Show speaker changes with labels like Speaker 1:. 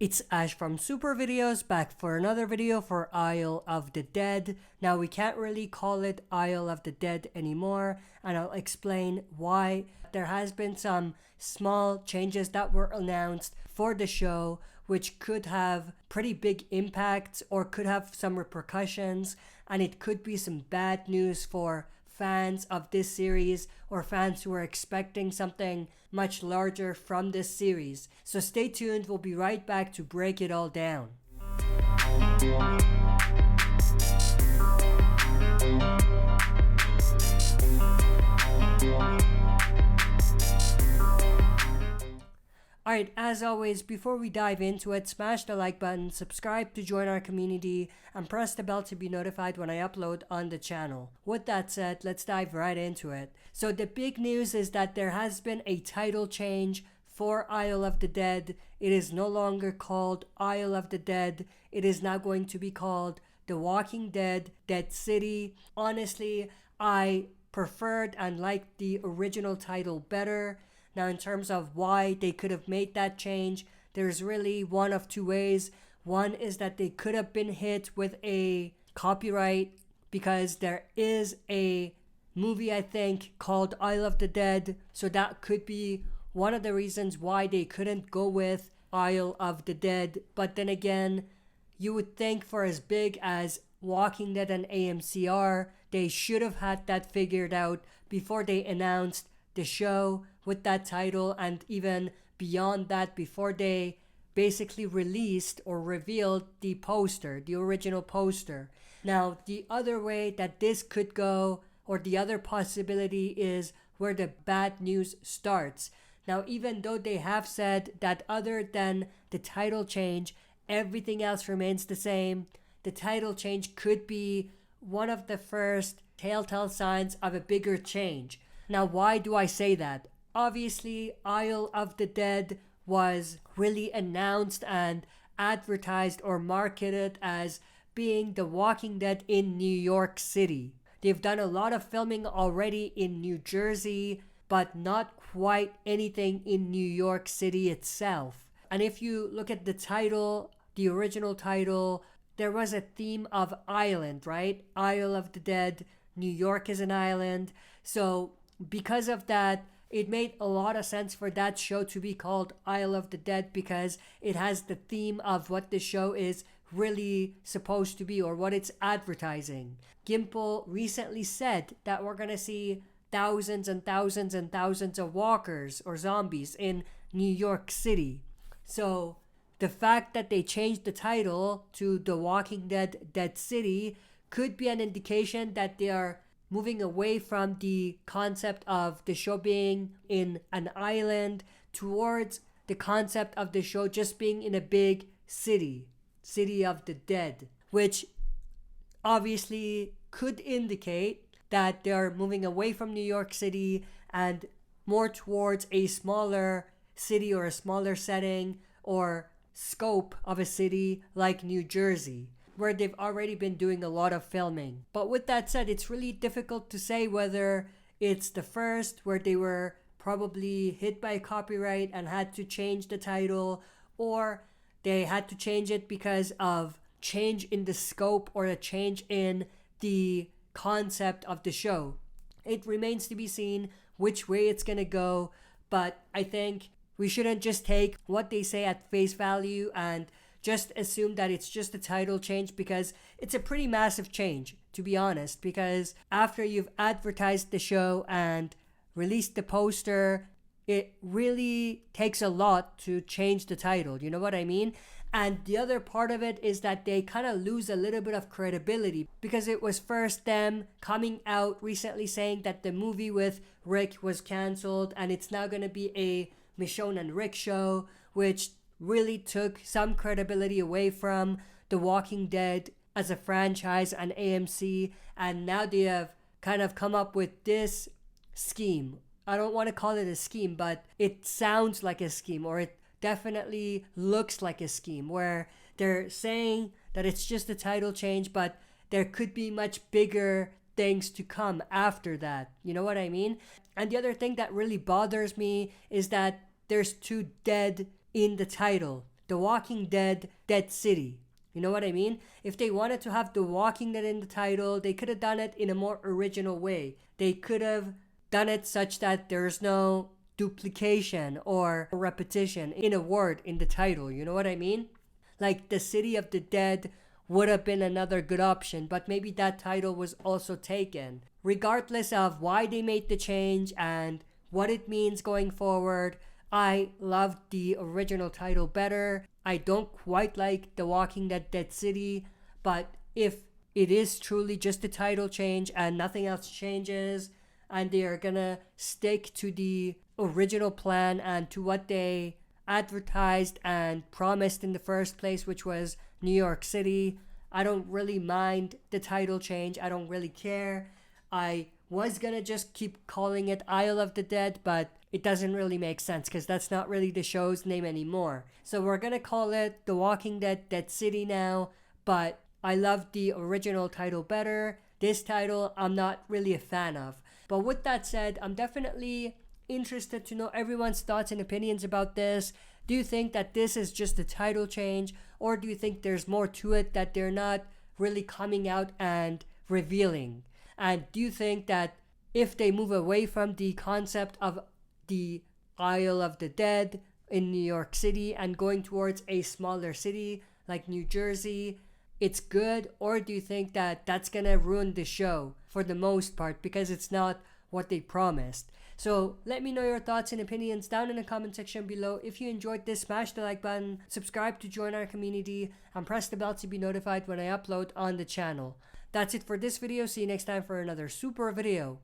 Speaker 1: It's Ash from Super Videos back for another video for Isle of the Dead. Now we can't really call it Isle of the Dead anymore, and I'll explain why. There has been some small changes that were announced for the show which could have pretty big impacts or could have some repercussions, and it could be some bad news for fans of this series or fans who are expecting something much larger from this series. So stay tuned, we'll be right back to break it all down. Alright, as always, before we dive into it, smash the like button, subscribe to join our community, and press the bell to be notified when I upload on the channel. With that said, let's dive right into it. So the big news is that there has been a title change for Isle of the Dead. It is no longer called Isle of the Dead. It is now going to be called The Walking Dead, Dead City. Honestly, I preferred and liked the original title better. Now, in terms of why they could have made that change, there's really one of two ways. One is that they could have been hit with a copyright because there is a movie, I think, called Isle of the Dead. So that could be one of the reasons why they couldn't go with Isle of the Dead. But then again, you would think for as big as Walking Dead and AMC are, they should have had that figured out before they announced the show with that title, and even beyond that, before they basically released or revealed the poster, the original poster. Now, the other way that this could go, or the other possibility, is where the bad news starts. Now, even though they have said that other than the title change, everything else remains the same, the title change could be one of the first telltale signs of a bigger change. Now, why do I say that? Obviously, Isle of the Dead was really announced and advertised or marketed as being The Walking Dead in New York City. They've done a lot of filming already in New Jersey, but not quite anything in New York City itself. And if you look at the title, the original title, there was a theme of island, right? Isle of the Dead, New York is an island. So because of that, it made a lot of sense for that show to be called Isle of the Dead because it has the theme of what the show is really supposed to be or what it's advertising. Gimple recently said that we're going to see thousands and thousands and thousands of walkers or zombies in New York City. So the fact that they changed the title to The Walking Dead, Dead City could be an indication that they are moving away from the concept of the show being in an island towards the concept of the show just being in a big city of the dead, which obviously could indicate that they're moving away from New York City and more towards a smaller city or a smaller setting or scope of a city like New Jersey, where they've already been doing a lot of filming. But with that said, it's really difficult to say whether it's the first where they were probably hit by copyright and had to change the title, or they had to change it because of change in the scope or a change in the concept of the show. It remains to be seen which way it's gonna go, but I think we shouldn't just take what they say at face value and just assume that it's just a title change, because it's a pretty massive change, to be honest, because after you've advertised the show and released the poster, it really takes a lot to change the title, you know what I mean? And the other part of it is that they kind of lose a little bit of credibility because it was first them coming out recently saying that the movie with Rick was cancelled and it's now going to be a Michonne and Rick show, which really took some credibility away from The Walking Dead as a franchise and AMC, and now they have kind of come up with this scheme. I don't want to call it a scheme, but it sounds like a scheme, or it definitely looks like a scheme, where they're saying that it's just a title change, but there could be much bigger things to come after that. You know what I mean? And the other thing that really bothers me is that there's two dead in the title. The Walking Dead, Dead City. You know what I mean? If they wanted to have The Walking Dead in the title, they could have done it in a more original way. They could have done it such that there's no duplication or repetition in a word in the title. You know what I mean? Like The City of the Dead would have been another good option, but maybe that title was also taken. Regardless of why they made the change and what it means going forward, I loved the original title better. I don't quite like The Walking Dead Dead City, but if it is truly just a title change and nothing else changes, and they are gonna stick to the original plan and to what they advertised and promised in the first place, which was New York City, I don't really mind the title change. I don't really care. I was gonna just keep calling it Isle of the Dead, but it doesn't really make sense because that's not really the show's name anymore. So we're gonna call it The Walking Dead Dead City now, but I love the original title better. This title I'm not really a fan of. But with that said, I'm definitely interested to know everyone's thoughts and opinions about this. Do you think that this is just a title change, or do you think there's more to it that they're not really coming out and revealing? And do you think that if they move away from the concept of the Isle of the Dead in New York City and going towards a smaller city like New Jersey, it's good? Or do you think that that's gonna ruin the show for the most part because it's not what they promised? So let me know your thoughts and opinions down in the comment section below. If you enjoyed this, smash the like button, subscribe to join our community, and press the bell to be notified when I upload on the channel. That's it for this video. See you next time for another super video.